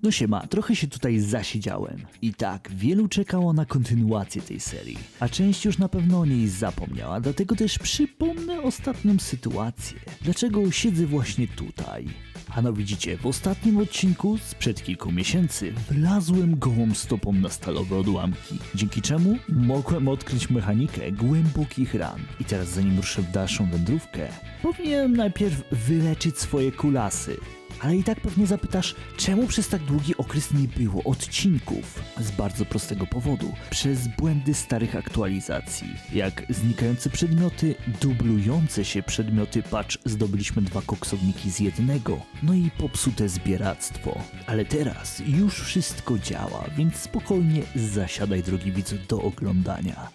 No siema, trochę się tutaj zasiedziałem. I tak, wielu czekało na kontynuację tej serii, a część już na pewno o niej zapomniała, dlatego też przypomnę ostatnią sytuację. Dlaczego siedzę właśnie tutaj? Ano widzicie, w ostatnim odcinku sprzed kilku miesięcy wlazłem gołą stopą na stalowe odłamki, dzięki czemu mogłem odkryć mechanikę głębokich ran. I teraz zanim ruszę w dalszą wędrówkę, powinienem najpierw wyleczyć swoje kulasy. Ale i tak pewnie zapytasz, czemu przez tak długi okres nie było odcinków? Z bardzo prostego powodu. Przez błędy starych aktualizacji. Jak znikające przedmioty, dublujące się przedmioty, patrz, zdobyliśmy 2 koksowniki z jednego. No i popsute zbieractwo. Ale teraz już wszystko działa, więc spokojnie zasiadaj, drogi widzu, do oglądania.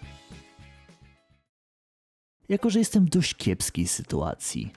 Jako że jestem w dość kiepskiej sytuacji,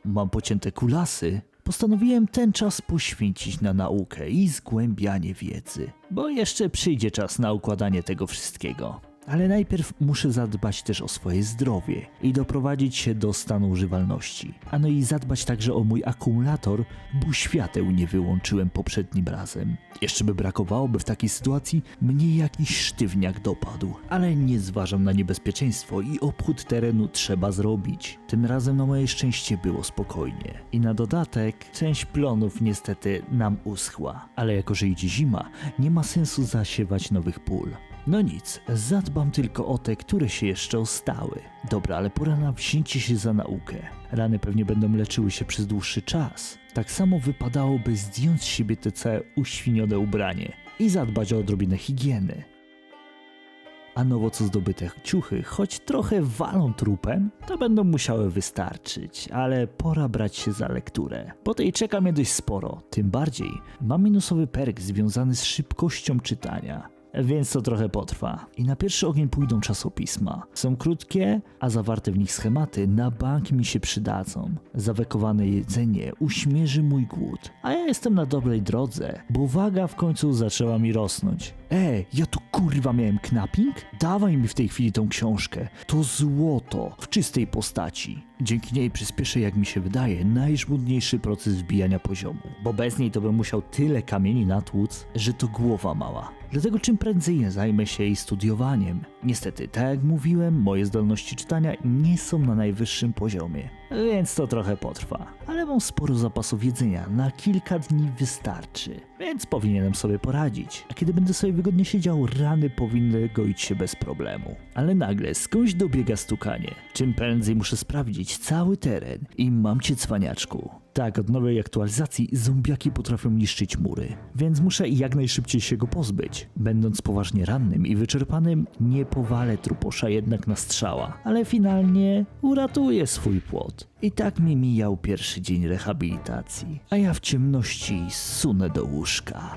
mam pocięte kulasy, postanowiłem ten czas poświęcić na naukę i zgłębianie wiedzy, bo jeszcze przyjdzie czas na układanie tego wszystkiego. Ale najpierw muszę zadbać też o swoje zdrowie i doprowadzić się do stanu używalności. No i zadbać także o mój akumulator, bo świateł nie wyłączyłem poprzednim razem. Jeszcze by brakowałoby w takiej sytuacji mnie jakiś sztywniak dopadł, ale nie zważam na niebezpieczeństwo i obchód terenu trzeba zrobić. Tym razem na moje szczęście było spokojnie. I na dodatek część plonów niestety nam uschła, ale jako że idzie zima, nie ma sensu zasiewać nowych pól. No nic, zadbam tylko o te, które się jeszcze ostały. Dobra, ale pora na wzięcie się za naukę. Rany pewnie będą leczyły się przez dłuższy czas. Tak samo wypadałoby zdjąć z siebie te całe uświnione ubranie i zadbać o odrobinę higieny. A nowo co zdobyte ciuchy, choć trochę walą trupem, to będą musiały wystarczyć, ale pora brać się za lekturę, bo tej czeka mnie dość sporo, tym bardziej mam minusowy perk związany z szybkością czytania. Więc to trochę potrwa. I na pierwszy ogień pójdą czasopisma. Są krótkie, a zawarte w nich schematy na bank mi się przydadzą. Zawekowane jedzenie uśmierzy mój głód. A ja jestem na dobrej drodze, bo waga w końcu zaczęła mi rosnąć. Ja tu kurwa miałem knapping? Dawaj mi w tej chwili tą książkę. To złoto w czystej postaci. Dzięki niej przyspieszę, jak mi się wydaje, najżmudniejszy proces wbijania poziomu. Bo bez niej to bym musiał tyle kamieni natłuc, że to głowa mała. Dlatego czym prędzej zajmę się jej studiowaniem. Niestety, tak jak mówiłem, moje zdolności czytania nie są na najwyższym poziomie, więc to trochę potrwa. Ale mam sporo zapasów jedzenia, na kilka dni wystarczy, więc powinienem sobie poradzić. A kiedy będę sobie wygodnie siedział, rany powinny goić się bez problemu. Ale nagle skądś dobiega stukanie. Czym prędzej muszę sprawdzić cały teren i mam cię, cwaniaczku. Tak, od nowej aktualizacji zombiaki potrafią niszczyć mury, więc muszę jak najszybciej się go pozbyć. Będąc poważnie rannym i wyczerpanym, nie powalę truposza jednak na strzała, ale finalnie uratuję swój płot. I tak mi mijał pierwszy dzień rehabilitacji, a ja w ciemności sunę do łóżka.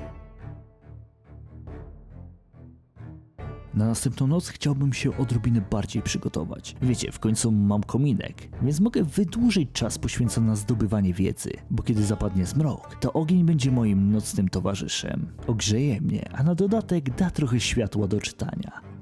Na następną noc chciałbym się odrobinę bardziej przygotować. Wiecie, w końcu mam kominek, więc mogę wydłużyć czas poświęcony na zdobywanie wiedzy, bo kiedy zapadnie zmrok, to ogień będzie moim nocnym towarzyszem. Ogrzeje mnie, a na dodatek da trochę światła do czytania.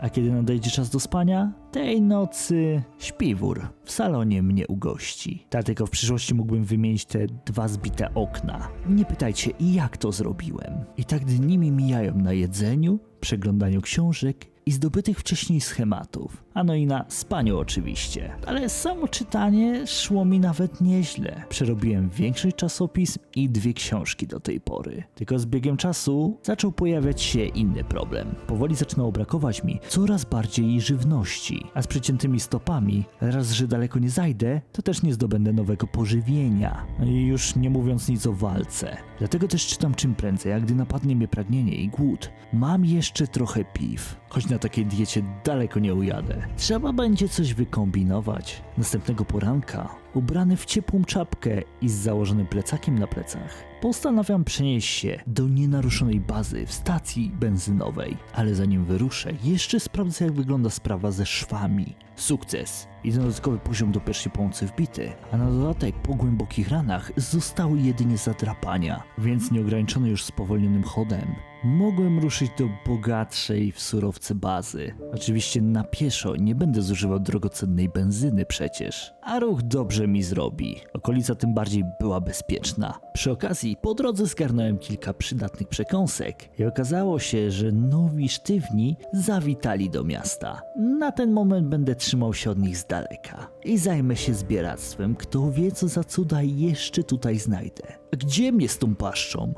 A kiedy nadejdzie czas do spania, tej nocy śpiwór w salonie mnie ugości. Dlatego w przyszłości mógłbym wymienić te 2 zbite okna. Nie pytajcie, jak to zrobiłem. I tak dni mi mijają na jedzeniu, przeglądaniu książek i zdobytych wcześniej schematów. No i na spaniu oczywiście. Ale samo czytanie szło mi nawet nieźle. Przerobiłem większość czasopism i 2 książki do tej pory. Tylko z biegiem czasu zaczął pojawiać się inny problem. Powoli zaczynało brakować mi coraz bardziej żywności. A z przeciętymi stopami, raz że daleko nie zajdę, to też nie zdobędę nowego pożywienia. I już nie mówiąc nic o walce. Dlatego też czytam czym prędzej, a gdy napadnie mnie pragnienie i głód, mam jeszcze trochę piw. Choć na takiej diecie daleko nie ujadę. Trzeba będzie coś wykombinować. Następnego poranka, ubrany w ciepłą czapkę i z założonym plecakiem na plecach, postanawiam przenieść się do nienaruszonej bazy w stacji benzynowej. Ale zanim wyruszę, jeszcze sprawdzę, jak wygląda sprawa ze szwami. Sukces! I dodatkowy poziom do pierwszej pomocy wbity, a na dodatek po głębokich ranach zostały jedynie zadrapania, więc nieograniczony już spowolnionym chodem mogłem ruszyć do bogatszej w surowce bazy. Oczywiście na pieszo, nie będę zużywał drogocennej benzyny przecież, a ruch dobrze mi zrobi. Okolica tym bardziej była bezpieczna. Przy okazji po drodze zgarnąłem kilka przydatnych przekąsek i okazało się, że nowi sztywni zawitali do miasta. Na ten moment będę trzymał się od nich z daleka i zajmę się zbieractwem. Kto wie, co za cuda jeszcze tutaj znajdę. Gdzie mnie z tą paszczą?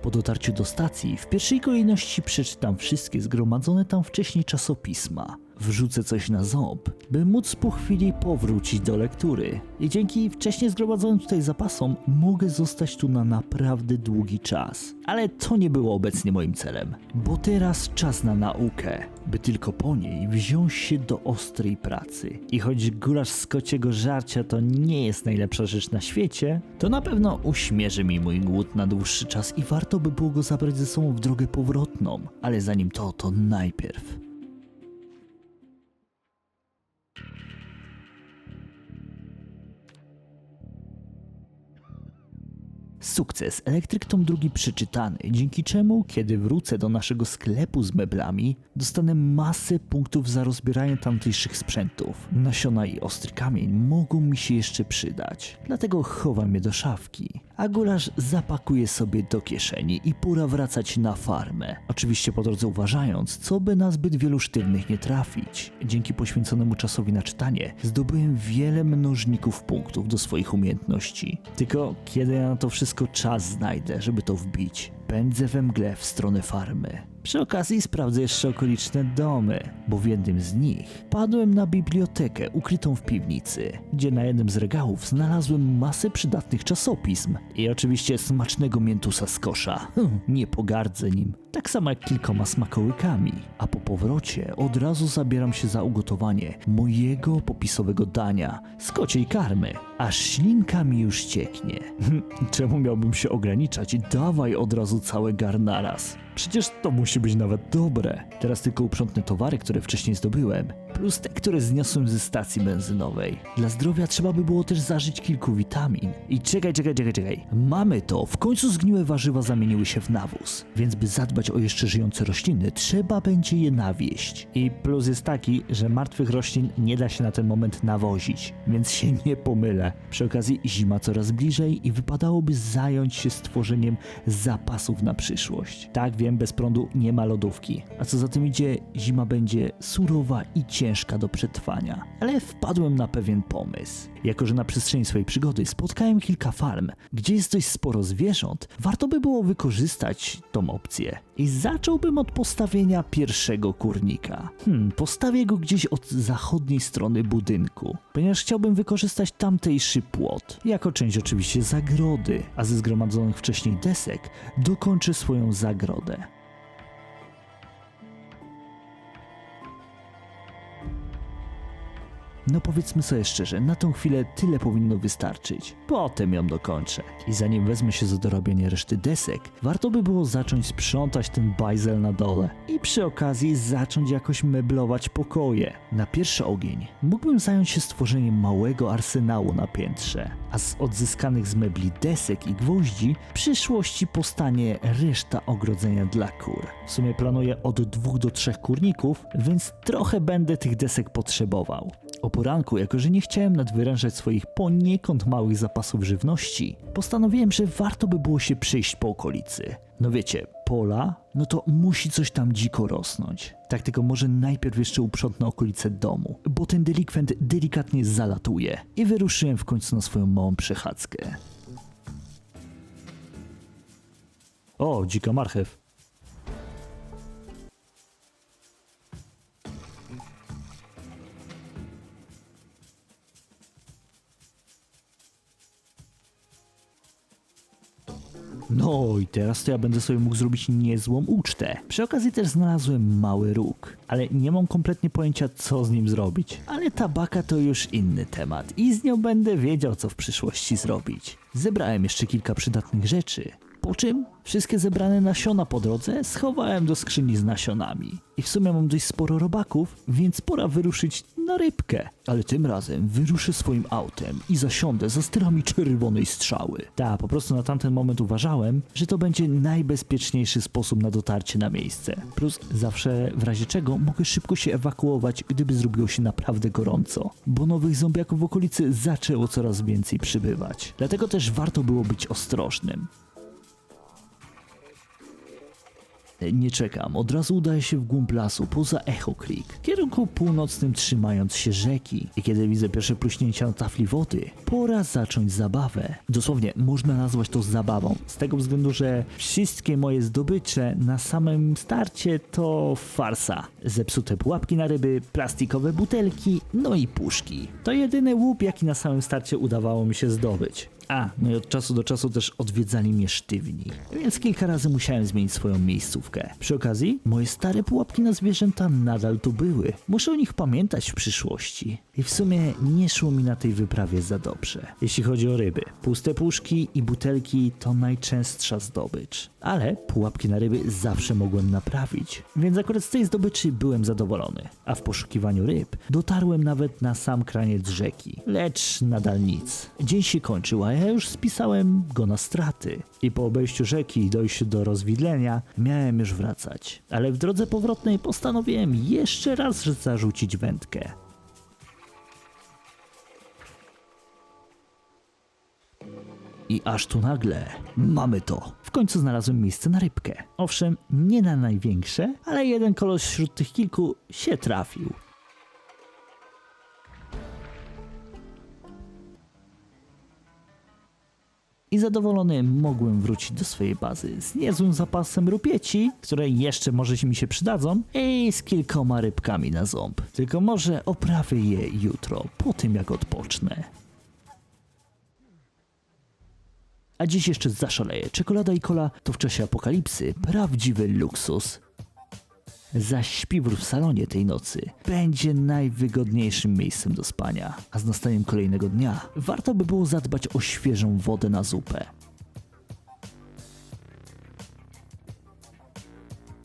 Po dotarciu do stacji w pierwszej kolejności przeczytam wszystkie zgromadzone tam wcześniej czasopisma. Wrzucę coś na ząb, by móc po chwili powrócić do lektury. I dzięki wcześniej zgromadzonym tutaj zapasom mogę zostać tu na naprawdę długi czas. Ale to nie było obecnie moim celem, bo teraz czas na naukę, by tylko po niej wziąć się do ostrej pracy. I choć gulasz z kociego żarcia to nie jest najlepsza rzecz na świecie, to na pewno uśmierzy mi mój głód na dłuższy czas i warto by było go zabrać ze sobą w drogę powrotną. Ale zanim to najpierw... Sukces, elektryk tom drugi przeczytany, dzięki czemu, kiedy wrócę do naszego sklepu z meblami, dostanę masę punktów za rozbieranie tamtejszych sprzętów. Nasiona i ostry kamień mogą mi się jeszcze przydać, dlatego chowam je do szafki, a gulasz zapakuje sobie do kieszeni i pora wracać na farmę. Oczywiście po drodze uważając, co by na zbyt wielu sztywnych nie trafić. Dzięki poświęconemu czasowi na czytanie zdobyłem wiele mnożników punktów do swoich umiejętności. Tylko kiedy ja na to wszystko czas znajdę, żeby to wbić, pędzę we mgle w stronę farmy. Przy okazji sprawdzę jeszcze okoliczne domy, bo w jednym z nich padłem na bibliotekę ukrytą w piwnicy, gdzie na jednym z regałów znalazłem masę przydatnych czasopism i oczywiście smacznego miętusa z kosza. Nie pogardzę nim. Tak samo jak kilkoma smakołykami. A po powrocie od razu zabieram się za ugotowanie mojego popisowego dania z kociej karmy, aż ślinka mi już cieknie. Czemu miałbym się ograniczać? Dawaj od razu całe gar naraz. Przecież to musi być nawet dobre. Teraz tylko uprzątnę towary, które wcześniej zdobyłem, plus te, które zniosłem ze stacji benzynowej. Dla zdrowia trzeba by było też zażyć kilku witamin. I czekaj. Mamy to. W końcu zgniłe warzywa zamieniły się w nawóz. Więc by zadbać o jeszcze żyjące rośliny, trzeba będzie je nawieść. I plus jest taki, że martwych roślin nie da się na ten moment nawozić. Więc się nie pomylę. Przy okazji zima coraz bliżej i wypadałoby zająć się stworzeniem zapasów na przyszłość. Tak, wiem, bez prądu nie ma lodówki. A co za tym idzie, zima będzie surowa i ciężka do przetrwania. Ale wpadłem na pewien pomysł. Jako że na przestrzeni swojej przygody spotkałem kilka farm, gdzie jest dość sporo zwierząt, warto by było wykorzystać tą opcję. I zacząłbym od postawienia pierwszego kurnika. Postawię go gdzieś od zachodniej strony budynku, ponieważ chciałbym wykorzystać tamtejszy płot, jako część oczywiście zagrody, a ze zgromadzonych wcześniej desek dokończę swoją zagrodę. No powiedzmy sobie szczerze, na tą chwilę tyle powinno wystarczyć. Potem ją dokończę. I zanim wezmę się za dorobienie reszty desek, warto by było zacząć sprzątać ten bajzel na dole. I przy okazji zacząć jakoś meblować pokoje. Na pierwszy ogień mógłbym zająć się stworzeniem małego arsenału na piętrze. A z odzyskanych z mebli desek i gwoździ w przyszłości powstanie reszta ogrodzenia dla kur. W sumie planuję od 2 do 3 kurników, więc trochę będę tych desek potrzebował. O poranku, jako że nie chciałem nadwyrężać swoich poniekąd małych zapasów żywności, postanowiłem, że warto by było się przejść po okolicy. No wiecie, pola, no to musi coś tam dziko rosnąć. Tak, tylko może najpierw jeszcze uprzątnę okolice domu, bo ten delikwent delikatnie zalatuje. I wyruszyłem w końcu na swoją małą przechadzkę. O, dzika marchew. No i teraz to ja będę sobie mógł zrobić niezłą ucztę. Przy okazji też znalazłem mały róg, ale nie mam kompletnie pojęcia, co z nim zrobić. Ale tabaka to już inny temat i z nią będę wiedział, co w przyszłości zrobić. Zebrałem jeszcze kilka przydatnych rzeczy Po czym wszystkie zebrane nasiona po drodze schowałem do skrzyni z nasionami. I w sumie mam dość sporo robaków, więc pora wyruszyć na rybkę. Ale tym razem wyruszę swoim autem i zasiądę za sterami czerwonej strzały. Po prostu na tamten moment uważałem, że to będzie najbezpieczniejszy sposób na dotarcie na miejsce. Plus zawsze w razie czego mogę szybko się ewakuować, gdyby zrobiło się naprawdę gorąco. Bo nowych zombiaków w okolicy zaczęło coraz więcej przybywać. Dlatego też warto było być ostrożnym. Nie czekam, od razu udaję się w głąb lasu poza Echo Creek, w kierunku północnym trzymając się rzeki. I kiedy widzę pierwsze pluśnięcia na tafli wody, pora zacząć zabawę. Dosłownie można nazwać to zabawą, z tego względu, że wszystkie moje zdobycze na samym starcie to farsa. Zepsute pułapki na ryby, plastikowe butelki, no i puszki. To jedyny łup, jaki na samym starcie udawało mi się zdobyć. No i od czasu do czasu też odwiedzali mnie sztywni, więc kilka razy musiałem zmienić swoją miejscówkę. Przy okazji, moje stare pułapki na zwierzęta nadal tu były. Muszę o nich pamiętać w przyszłości. I w sumie nie szło mi na tej wyprawie za dobrze. Jeśli chodzi o ryby, puste puszki i butelki to najczęstsza zdobycz. Ale pułapki na ryby zawsze mogłem naprawić, więc akurat z tej zdobyczy byłem zadowolony. A w poszukiwaniu ryb dotarłem nawet na sam kraniec rzeki. Lecz nadal nic. Dzień się kończył, a ja już spisałem go na straty. I po obejściu rzeki i dojściu do rozwidlenia miałem już wracać. Ale w drodze powrotnej postanowiłem jeszcze raz zarzucić wędkę. I aż tu nagle mamy to. W końcu znalazłem miejsce na rybkę. Owszem, nie na największe, ale jeden kolos wśród tych kilku się trafił. I zadowolony mogłem wrócić do swojej bazy z niezłym zapasem rupieci, które jeszcze może mi się przydadzą, i z kilkoma rybkami na ząb. Tylko może oprawię je jutro, po tym jak odpocznę. A dziś jeszcze zaszaleję. Czekolada i cola to w czasie apokalipsy prawdziwy luksus. Zaś śpiwór w salonie tej nocy będzie najwygodniejszym miejscem do spania, a z nastaniem kolejnego dnia warto by było zadbać o świeżą wodę na zupę.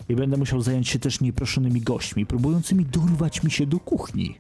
I będę musiał zająć się też nieproszonymi gośćmi, próbującymi dorwać mi się do kuchni.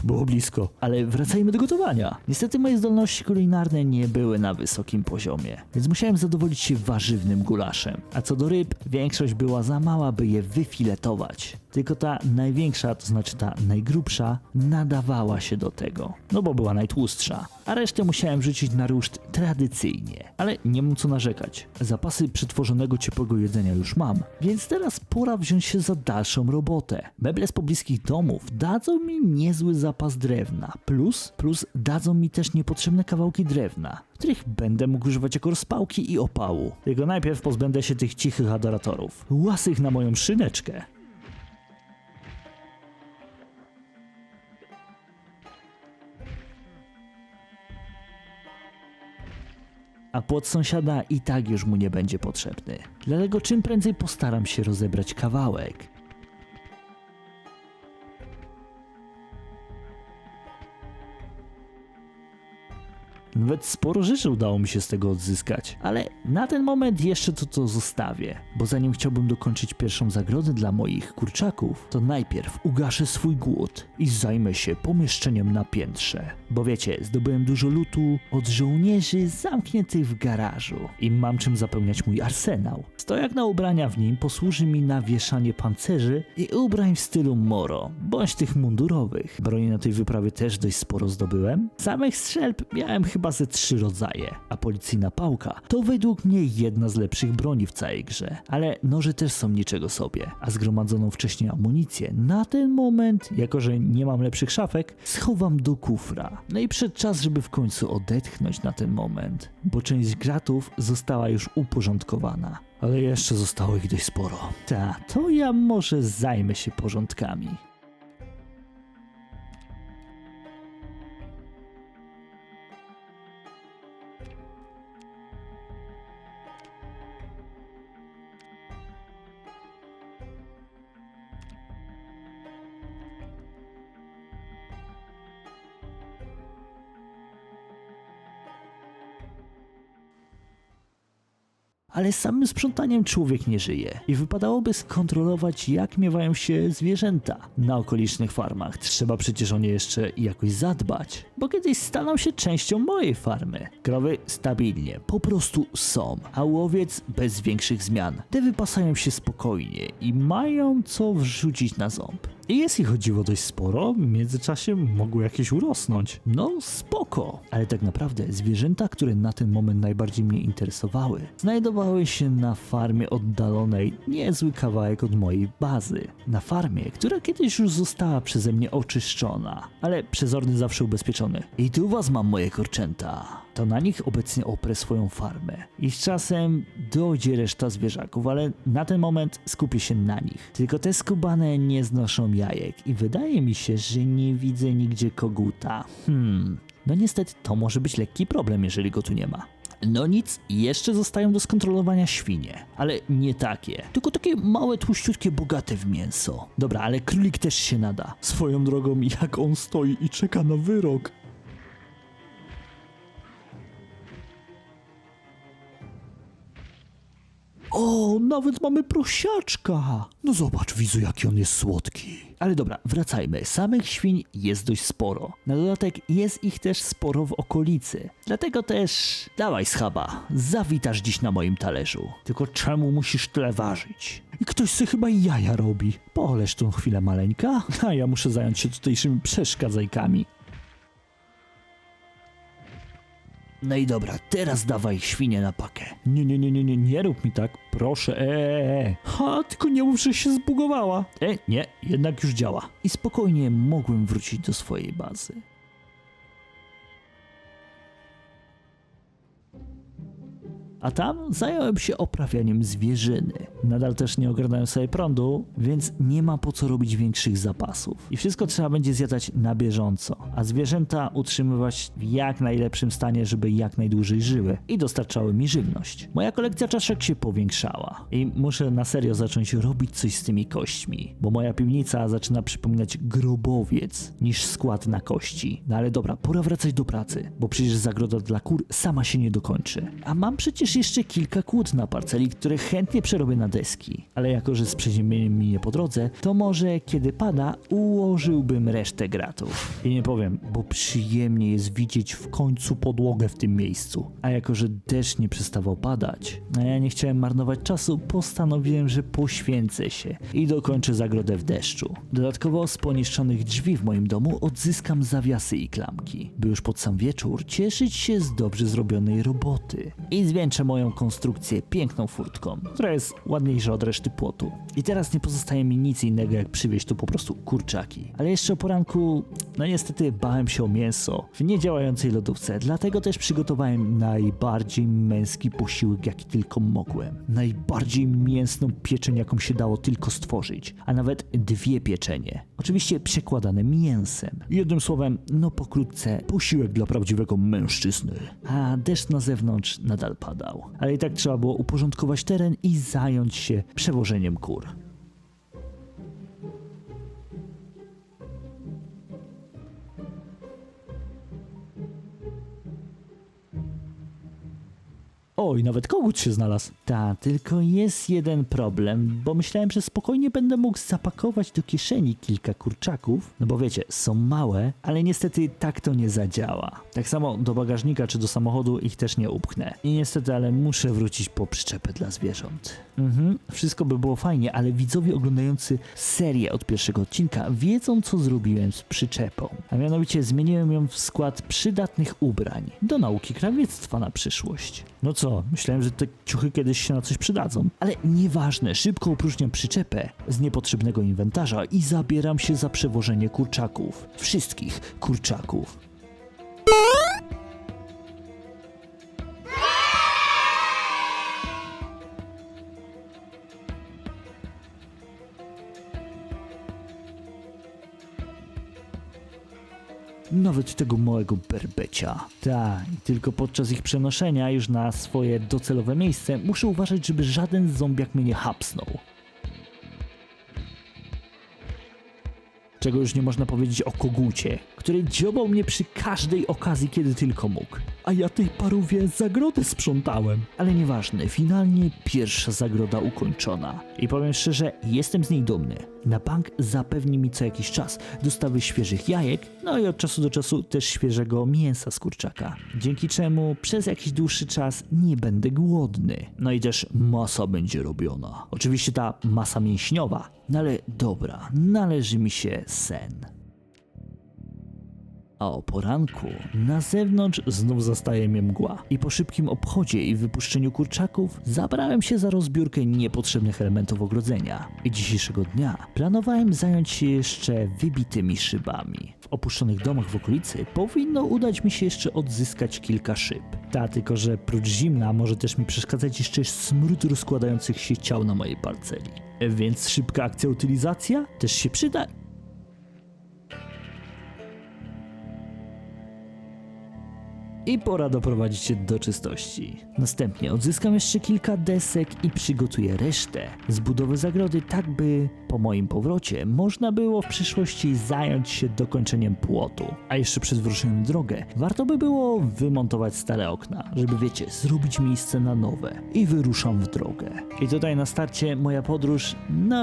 Było blisko. Ale wracajmy do gotowania. Niestety moje zdolności kulinarne nie były na wysokim poziomie, więc musiałem zadowolić się warzywnym gulaszem. A co do ryb, większość była za mała, by je wyfiletować. Tylko ta największa, to znaczy ta najgrubsza, nadawała się do tego. No bo była najtłustsza. A resztę musiałem wrzucić na ruszt tradycyjnie. Ale nie mam co narzekać. Zapasy przetworzonego ciepłego jedzenia już mam, więc teraz pora wziąć się za dalszą robotę. Meble z pobliskich domów dadzą mi niezły zapas drewna. Plus dadzą mi też niepotrzebne kawałki drewna, których będę mógł używać jako rozpałki i opału. Tylko najpierw pozbędę się tych cichych adoratorów, łasych na moją szyneczkę. A płot sąsiada i tak już mu nie będzie potrzebny. Dlatego czym prędzej postaram się rozebrać kawałek. Nawet sporo rzeczy udało mi się z tego odzyskać, ale na ten moment jeszcze to zostawię, bo zanim chciałbym dokończyć pierwszą zagrodę dla moich kurczaków, to najpierw ugaszę swój głód i zajmę się pomieszczeniem na piętrze. Bo wiecie, zdobyłem dużo lutu od żołnierzy zamkniętych w garażu i mam czym zapełniać mój arsenał. Stojak na ubrania w nim posłuży mi na wieszanie pancerzy i ubrań w stylu Moro, bądź tych mundurowych. Broni na tej wyprawie też dość sporo zdobyłem. Samych strzelb miałem chyba ze 3 rodzaje, a policyjna pałka to według mnie jedna z lepszych broni w całej grze. Ale noże też są niczego sobie, a zgromadzoną wcześniej amunicję na ten moment, jako że nie mam lepszych szafek, schowam do kufra. No i przyszedł czas, żeby w końcu odetchnąć na ten moment, bo część gratów została już uporządkowana. Ale jeszcze zostało ich dość sporo. To ja może zajmę się porządkami. ale samym sprzątaniem człowiek nie żyje i wypadałoby skontrolować, jak miewają się zwierzęta na okolicznych farmach. Trzeba przecież o nie jeszcze jakoś zadbać, bo kiedyś staną się częścią mojej farmy. Krowy stabilnie, po prostu są, a łowiec bez większych zmian. Te wypasają się spokojnie i mają co wrzucić na ząb. I jeśli chodziło dość sporo, w międzyczasie mogły jakieś urosnąć. No spoko, ale tak naprawdę zwierzęta, które na ten moment najbardziej mnie interesowały, znajdowały się na farmie oddalonej niezły kawałek od mojej bazy. Na farmie, która kiedyś już została przeze mnie oczyszczona, ale przezorny zawsze ubezpieczony. I tu was mam, moje kurczęta. To na nich obecnie oprę swoją farmę. I z czasem dojdzie reszta zwierzaków, ale na ten moment skupię się na nich. Tylko te skubane nie znoszą jajek i wydaje mi się, że nie widzę nigdzie koguta. No niestety to może być lekki problem, jeżeli go tu nie ma. No nic, jeszcze zostają do skontrolowania świnie, ale nie takie, tylko takie małe, tłuściutkie, bogate w mięso. Dobra, ale królik też się nada. Swoją drogą, jak on stoi i czeka na wyrok. O, nawet mamy prosiaczka. No zobacz, widzu, jaki on jest słodki. Ale dobra, wracajmy. Samych świń jest dość sporo. Na dodatek jest ich też sporo w okolicy. Dlatego też, dawaj schaba, zawitasz dziś na moim talerzu. Tylko czemu musisz tyle ważyć? I ktoś sobie chyba jaja robi. Poleż tą chwilę, maleńka, a ja muszę zająć się tutejszymi przeszkadzajkami. No i dobra, teraz dawaj świnie na pakę. Nie rób mi tak, proszę, Ha, tylko nie mów, że się zbugowała. Nie, jednak już działa. I spokojnie mogłem wrócić do swojej bazy. A tam zająłem się oprawianiem zwierzyny. Nadal też nie ogarnąłem sobie prądu, więc nie ma po co robić większych zapasów. I wszystko trzeba będzie zjadać na bieżąco, a zwierzęta utrzymywać w jak najlepszym stanie, żeby jak najdłużej żyły i dostarczały mi żywność. Moja kolekcja czaszek się powiększała i muszę na serio zacząć robić coś z tymi kośćmi, bo moja piwnica zaczyna przypominać grobowiec niż skład na kości. No ale dobra, pora wracać do pracy, bo przecież zagroda dla kur sama się nie dokończy. A mam przecież jeszcze kilka kłód na parceli, które chętnie przerobię na deski. Ale jako, że z przeziębieniem minie po drodze, to może kiedy pada, ułożyłbym resztę gratów. I nie powiem, bo przyjemnie jest widzieć w końcu podłogę w tym miejscu. A jako, że deszcz nie przestawał padać, a ja nie chciałem marnować czasu, postanowiłem, że poświęcę się i dokończę zagrodę w deszczu. Dodatkowo z poniszczonych drzwi w moim domu odzyskam zawiasy i klamki, by już pod sam wieczór cieszyć się z dobrze zrobionej roboty. I zwieńczę moją konstrukcję piękną furtką, która jest ładniejsza od reszty płotu. I teraz nie pozostaje mi nic innego, jak przywieźć tu po prostu kurczaki. Ale jeszcze o poranku, no niestety bałem się o mięso w niedziałającej lodówce, dlatego też przygotowałem najbardziej męski posiłek, jaki tylko mogłem. Najbardziej mięsną pieczeń, jaką się dało tylko stworzyć, a nawet 2 pieczenie. Oczywiście przekładane mięsem. Jednym słowem, no pokrótce, posiłek dla prawdziwego mężczyzny. A deszcz na zewnątrz nadal padał. Ale i tak trzeba było uporządkować teren i zająć się przewożeniem kur. Oj, nawet kogut się znalazł. Ta, tylko jest jeden problem, bo myślałem, że spokojnie będę mógł zapakować do kieszeni kilka kurczaków, no bo wiecie, są małe, ale niestety tak to nie zadziała. Tak samo do bagażnika czy do samochodu ich też nie upchnę. I niestety, ale muszę wrócić po przyczepę dla zwierząt. Wszystko by było fajnie, ale widzowie oglądający serię od pierwszego odcinka wiedzą, co zrobiłem z przyczepą. A mianowicie zmieniłem ją w skład przydatnych ubrań do nauki krawiectwa na przyszłość. No co, myślałem, że te ciuchy kiedyś się na coś przydadzą. Ale nieważne, szybko opróżniam przyczepę z niepotrzebnego inwentarza i zabieram się za przewożenie kurczaków. Wszystkich kurczaków. Nawet tego małego berbecia. Tak, tylko podczas ich przenoszenia już na swoje docelowe miejsce muszę uważać, żeby żaden zombiak mnie nie hapsnął. Czego już nie można powiedzieć o kogucie, który dziobał mnie przy każdej okazji, kiedy tylko mógł. A ja tej parówie zagrodę sprzątałem. Ale nieważne, finalnie pierwsza zagroda ukończona. I powiem szczerze, jestem z niej dumny. Na bank zapewni mi co jakiś czas dostawy świeżych jajek, no i od czasu do czasu też świeżego mięsa z kurczaka. Dzięki czemu przez jakiś dłuższy czas nie będę głodny. No i też masa będzie robiona. Oczywiście ta masa mięśniowa, no ale dobra, należy mi się sen. A o poranku na zewnątrz znów zastaje mnie mgła i po szybkim obchodzie i wypuszczeniu kurczaków zabrałem się za rozbiórkę niepotrzebnych elementów ogrodzenia. I dzisiejszego dnia planowałem zająć się jeszcze wybitymi szybami. W opuszczonych domach w okolicy powinno udać mi się jeszcze odzyskać kilka szyb. Tylko że prócz zimna może też mi przeszkadzać jeszcze smród rozkładających się ciał na mojej parceli. Więc szybka akcja utylizacja też się przyda. I pora doprowadzić się do czystości. Następnie odzyskam jeszcze kilka desek i przygotuję resztę z budowy zagrody, tak by po moim powrocie można było w przyszłości zająć się dokończeniem płotu. A jeszcze przed wyruszeniem w drogę warto by było wymontować stare okna, żeby wiecie, zrobić miejsce na nowe. I wyruszam w drogę. I tutaj na starcie moja podróż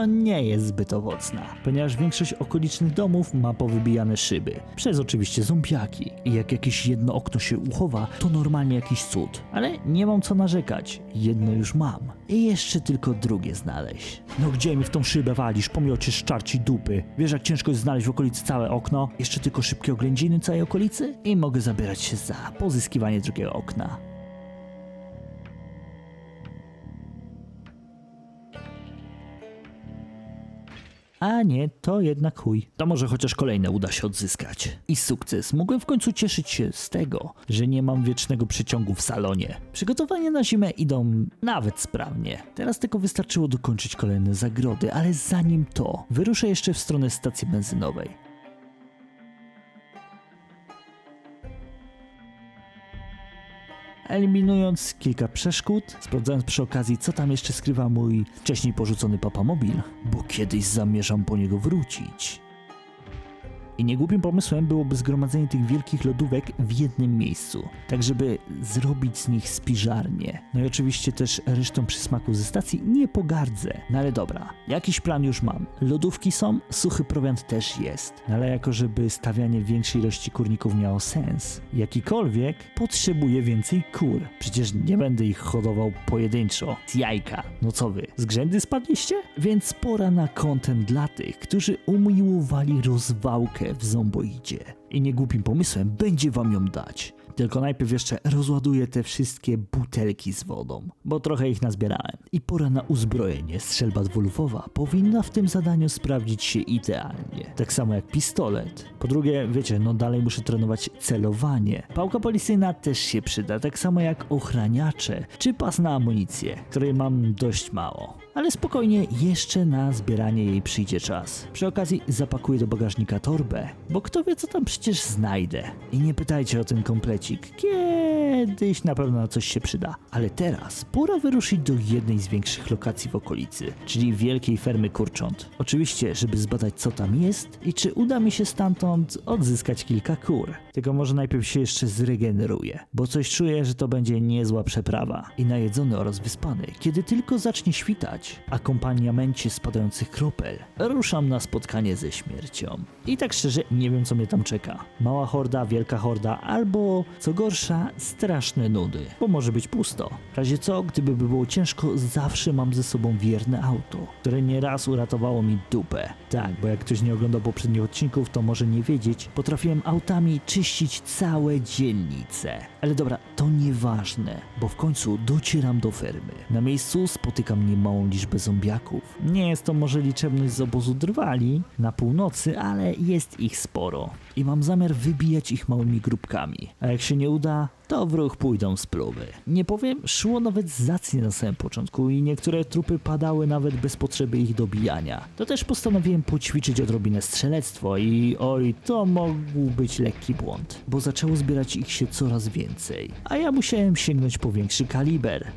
nie jest zbyt owocna, ponieważ większość okolicznych domów ma powybijane szyby. Przez oczywiście zombiaki. I jak jakieś jedno okno się uchowa, to normalnie jakiś cud. Ale nie mam co narzekać, jedno już mam. I jeszcze tylko drugie znaleźć. No gdzie mi w tą szybę walisz, pomiocie szczarci dupy? Wiesz jak ciężko jest znaleźć w okolicy całe okno? Jeszcze tylko szybkie oględziny całej okolicy? I mogę zabierać się za pozyskiwanie drugiego okna. A nie, to jednak chuj. To może chociaż kolejne uda się odzyskać. I sukces. Mogłem w końcu cieszyć się z tego, że nie mam wiecznego przeciągu w salonie. Przygotowania na zimę idą nawet sprawnie. Teraz tylko wystarczyło dokończyć kolejne zagrody, ale zanim to, wyruszę jeszcze w stronę stacji benzynowej. Eliminując kilka przeszkód, sprawdzając przy okazji, co tam jeszcze skrywa mój wcześniej porzucony papamobil, bo kiedyś zamierzam po niego wrócić. I niegłupim pomysłem byłoby zgromadzenie tych wielkich lodówek w jednym miejscu, tak żeby zrobić z nich spiżarnię. No i oczywiście też resztą przysmaków ze stacji nie pogardzę. No ale dobra, jakiś plan już mam. Lodówki są, suchy prowiant też jest. No ale jako żeby stawianie większej ilości kurników miało sens, jakikolwiek, potrzebuję więcej kur. Przecież nie będę ich hodował pojedynczo, z jajka. No co wy, z grzędy spadliście? Więc pora na content dla tych, którzy umiłowali rozwałkę w zomboidzie. I niegłupim pomysłem będzie wam ją dać. Tylko najpierw jeszcze rozładuję te wszystkie butelki z wodą, bo trochę ich nazbierałem. I pora na uzbrojenie. Strzelba dwulufowa powinna w tym zadaniu sprawdzić się idealnie. Tak samo jak pistolet. Po drugie, wiecie, dalej muszę trenować celowanie. Pałka policyjna też się przyda, tak samo jak ochraniacze, czy pas na amunicję, której mam dość mało. Ale spokojnie, jeszcze na zbieranie jej przyjdzie czas. Przy okazji zapakuję do bagażnika torbę, bo kto wie co tam przecież znajdę. I nie pytajcie o ten komplecik, kiedyś na pewno na coś się przyda. Ale teraz pora wyruszyć do jednej z większych lokacji w okolicy, czyli wielkiej fermy kurcząt. Oczywiście, żeby zbadać co tam jest i czy uda mi się stamtąd odzyskać kilka kur. Tylko może najpierw się jeszcze zregeneruję, bo coś czuję, że to będzie niezła przeprawa. I najedzony oraz wyspany, kiedy tylko zacznie świtać, akompaniamencie spadających kropel, ruszam na spotkanie ze śmiercią. I tak szczerze nie wiem co mnie tam czeka. Mała horda, wielka horda, albo co gorsza, straszne nudy, bo może być pusto. W razie co, gdyby było ciężko, zawsze mam ze sobą wierne auto, które nieraz uratowało mi dupę. Tak, bo jak ktoś nie oglądał poprzednich odcinków, to może nie wiedzieć, potrafiłem autami czyścić całe dzielnice. Ale dobra, to nieważne, bo w końcu docieram do fermy. Na miejscu spotykam niemałą liczbę zombiaków. Nie jest to może liczebność z obozu Drwali na północy, ale jest ich sporo. I mam zamiar wybijać ich małymi grupkami. A jak się nie uda, to w ruch pójdą spluwy. Nie powiem, szło nawet zacnie na samym początku i niektóre trupy padały nawet bez potrzeby ich dobijania. To też postanowiłem poćwiczyć odrobinę strzelectwo i oj, to mógł być lekki błąd, bo zaczęło zbierać ich się coraz więcej. A ja musiałem sięgnąć po większy kaliber.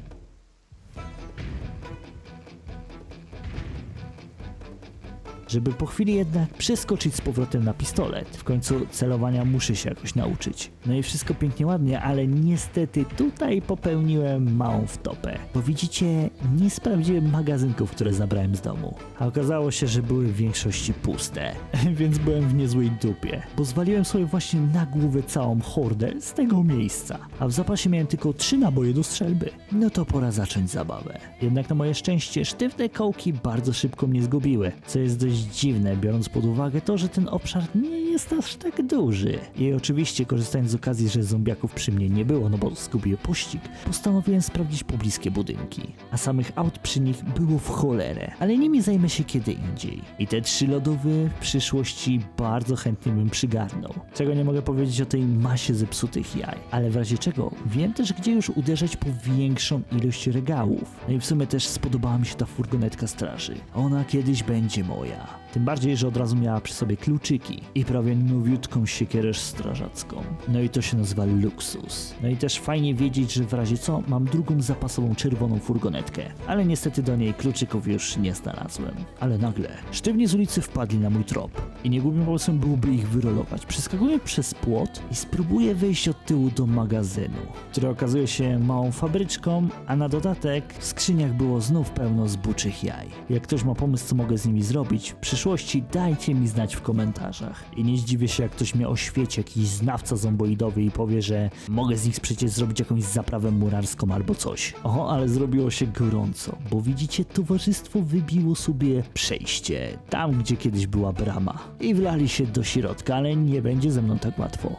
żeby po chwili jednak przeskoczyć z powrotem na pistolet. W końcu celowania muszę się jakoś nauczyć. No i wszystko pięknie ładnie, ale niestety tutaj popełniłem małą wtopę. Bo widzicie, nie sprawdziłem magazynków, które zabrałem z domu. A okazało się, że były w większości puste. Więc byłem w niezłej dupie. Bo zwaliłem sobie właśnie na głowę całą hordę z tego miejsca. A w zapasie miałem tylko 3 naboje do strzelby. No to pora zacząć zabawę. Jednak na moje szczęście sztywne kołki bardzo szybko mnie zgubiły. Co jest dość dziwne, biorąc pod uwagę to, że ten obszar nie jest aż tak duży. I oczywiście korzystając z okazji, że zombiaków przy mnie nie było, no bo zgubiłem pościg, postanowiłem sprawdzić pobliskie budynki. A samych aut przy nich było w cholerę, ale nimi zajmę się kiedy indziej. I te 3 lodowy w przyszłości bardzo chętnie bym przygarnął. Czego nie mogę powiedzieć o tej masie zepsutych jaj. Ale w razie czego wiem też, gdzie już uderzać po większą ilość regałów. No i w sumie też spodobała mi się ta furgonetka straży. Ona kiedyś będzie moja. Tym bardziej, że od razu miała przy sobie kluczyki i prawie nowiutką siekierę strażacką. No i to się nazywa luksus. No i też fajnie wiedzieć, że w razie co mam drugą zapasową czerwoną furgonetkę. Ale niestety do niej kluczyków już nie znalazłem. Ale nagle sztywni z ulicy wpadli na mój trop. I niegłupim pomysłem byłoby ich wyrolować. Przeskakuję przez płot i spróbuję wejść od tyłu do magazynu, który okazuje się małą fabryczką, a na dodatek w skrzyniach było znów pełno zbuczych jaj. Jak ktoś ma pomysł, co mogę z nimi zrobić w przyszłości, dajcie mi znać w komentarzach. I nie zdziwię się, jak ktoś mnie oświeci, jakiś znawca zomboidowy i powie, że mogę z nich przecież zrobić jakąś zaprawę murarską albo coś. Oho, ale zrobiło się gorąco, bo widzicie, towarzystwo wybiło sobie przejście tam, gdzie kiedyś była brama i wlali się do środka, ale nie będzie ze mną tak łatwo.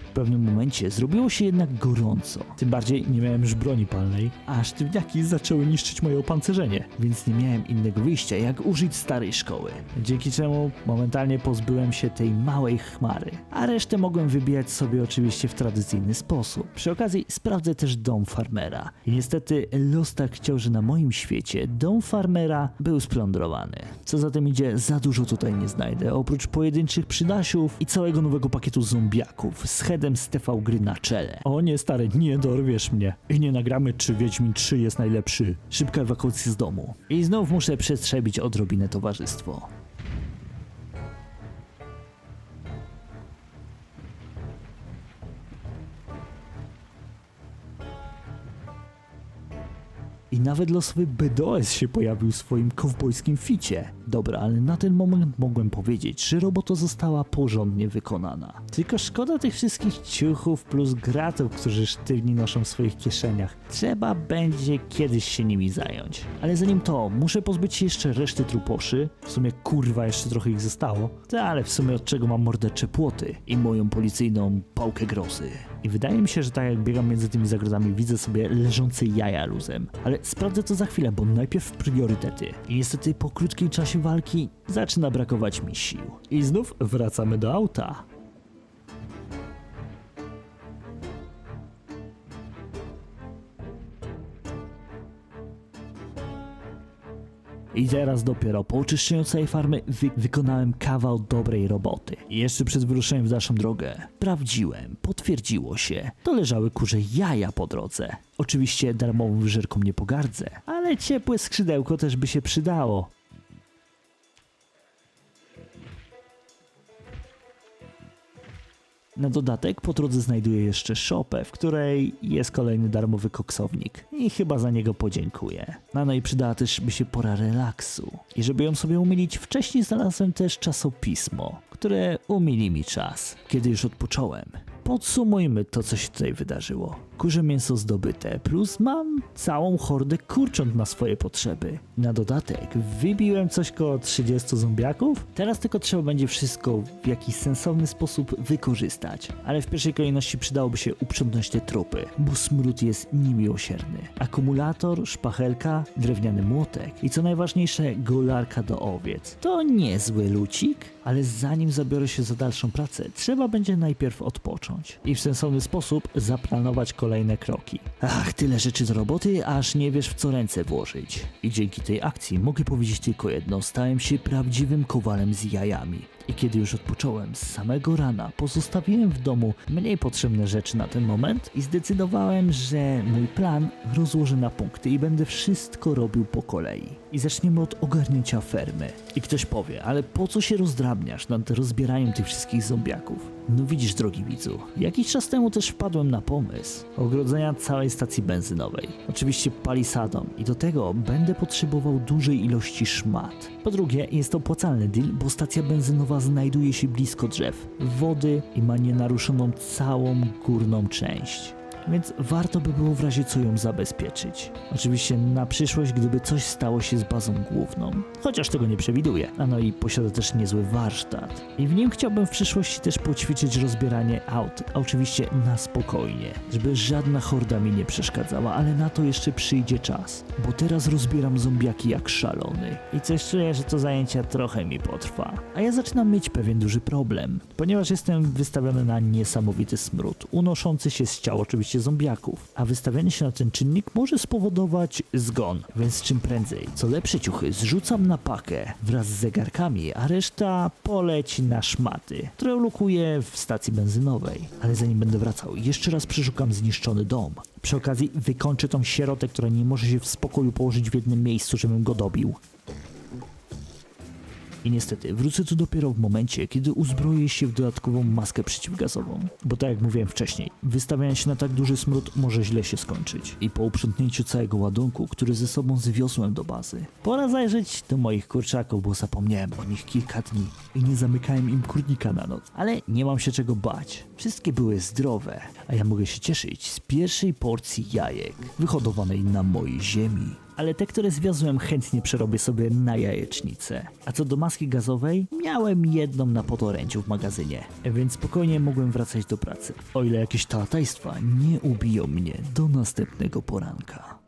W pewnym momencie zrobiło się jednak gorąco. Tym bardziej nie miałem już broni palnej, a sztywniaki zaczęły niszczyć moje opancerzenie, więc nie miałem innego wyjścia, jak użyć starej szkoły. Dzięki czemu momentalnie pozbyłem się tej małej chmary, a resztę mogłem wybijać sobie oczywiście w tradycyjny sposób. Przy okazji sprawdzę też dom farmera. I niestety los tak chciał, że na moim świecie dom farmera był splądrowany. Co za tym idzie, za dużo tutaj nie znajdę, oprócz pojedynczych przydasiów i całego nowego pakietu zombiaków z headem z TV Gry na czele. O nie stary, nie dorwiesz mnie. I nie nagramy, czy Wiedźmin 3 jest najlepszy. Szybka ewakuacja z domu. I znów muszę przetrzebić odrobinę towarzystwo. I nawet losowy BDOS się pojawił w swoim kowbojskim ficie. Dobra, ale na ten moment mogłem powiedzieć, że robota została porządnie wykonana. Tylko szkoda tych wszystkich ciuchów plus gratów, którzy sztywni noszą w swoich kieszeniach. Trzeba będzie kiedyś się nimi zająć. Ale zanim to, muszę pozbyć się jeszcze reszty truposzy. W sumie kurwa jeszcze trochę ich zostało. Ale w sumie od czego mam mordercze płoty i moją policyjną pałkę grosy. I wydaje mi się, że tak jak biegam między tymi zagrodami, widzę sobie leżące jaja luzem. Ale sprawdzę to za chwilę, bo najpierw priorytety. I niestety po krótkim czasie walki zaczyna brakować mi sił. I znów wracamy do auta. I teraz dopiero po oczyszczeniu całej farmy wykonałem kawał dobrej roboty. I jeszcze przed wyruszeniem w dalszą drogę sprawdziłem, potwierdziło się, to leżały kurze jaja po drodze. Oczywiście darmową wyżerką nie pogardzę, ale ciepłe skrzydełko też by się przydało. Na dodatek po drodze znajduję jeszcze szopę, w której jest kolejny darmowy koksownik i chyba za niego podziękuję. No i przydała też by się pora relaksu. I żeby ją sobie umilić, wcześniej znalazłem też czasopismo, które umili mi czas. Kiedy już odpocząłem, podsumujmy to, co się tutaj wydarzyło. Kurze mięso zdobyte, plus mam całą hordę kurcząt na swoje potrzeby. Na dodatek wybiłem coś koło 30 zombiaków. Teraz tylko trzeba będzie wszystko w jakiś sensowny sposób wykorzystać. Ale w pierwszej kolejności przydałoby się uprzątnąć te trupy, bo smród jest niemiłosierny. Akumulator, szpachelka, drewniany młotek i co najważniejsze, golarka do owiec. To niezły lucik, ale zanim zabiorę się za dalszą pracę, trzeba będzie najpierw odpocząć i w sensowny sposób zaplanować kolejne kroki. Ach, tyle rzeczy do roboty, aż nie wiesz w co ręce włożyć. I dzięki tej akcji mogę powiedzieć tylko jedno, stałem się prawdziwym kowalem z jajami. I kiedy już odpocząłem, z samego rana pozostawiłem w domu mniej potrzebne rzeczy na ten moment i zdecydowałem, że mój plan rozłożę na punkty i będę wszystko robił po kolei. I zaczniemy od ogarnięcia fermy. I ktoś powie, ale po co się rozdrabniasz nad rozbieraniem tych wszystkich zombiaków? No widzisz, drogi widzu, jakiś czas temu też wpadłem na pomysł ogrodzenia całej stacji benzynowej. Oczywiście palisadą i do tego będę potrzebował dużej ilości szmat. Po drugie, jest to opłacalny deal, bo stacja benzynowa znajduje się blisko drzew, wody i ma nienaruszoną całą górną część. Więc warto by było w razie co ją zabezpieczyć. Oczywiście na przyszłość, gdyby coś stało się z bazą główną. Chociaż tego nie przewiduję. A no i posiada też niezły warsztat. I w nim chciałbym w przyszłości też poćwiczyć rozbieranie aut. A oczywiście na spokojnie. Żeby żadna horda mi nie przeszkadzała, ale na to jeszcze przyjdzie czas. Bo teraz rozbieram zombiaki jak szalony. I coś czuję, że to zajęcie trochę mi potrwa. A ja zaczynam mieć pewien duży problem. Ponieważ jestem wystawiony na niesamowity smród. Unoszący się z ciał oczywiście zombiaków, a wystawianie się na ten czynnik może spowodować zgon, więc czym prędzej. Co lepsze ciuchy zrzucam na pakę wraz z zegarkami, a reszta poleci na szmaty, które lokuję w stacji benzynowej. Ale zanim będę wracał, jeszcze raz przeszukam zniszczony dom. Przy okazji wykończę tą sierotę, która nie może się w spokoju położyć w jednym miejscu, żebym go dobił. I niestety wrócę tu dopiero w momencie, kiedy uzbroję się w dodatkową maskę przeciwgazową. Bo tak jak mówiłem wcześniej, wystawianie się na tak duży smród może źle się skończyć. I po uprzątnięciu całego ładunku, który ze sobą zwiozłem do bazy, pora zajrzeć do moich kurczaków, bo zapomniałem o nich kilka dni i nie zamykałem im kurnika na noc. Ale nie mam się czego bać. Wszystkie były zdrowe, a ja mogę się cieszyć z pierwszej porcji jajek wyhodowanej na mojej ziemi. Ale te, które zwiozłem, chętnie przerobię sobie na jajecznicę. A co do maski gazowej, miałem jedną na podorędziu w magazynie, więc spokojnie mogłem wracać do pracy. O ile jakieś taratajstwa nie ubiją mnie do następnego poranka.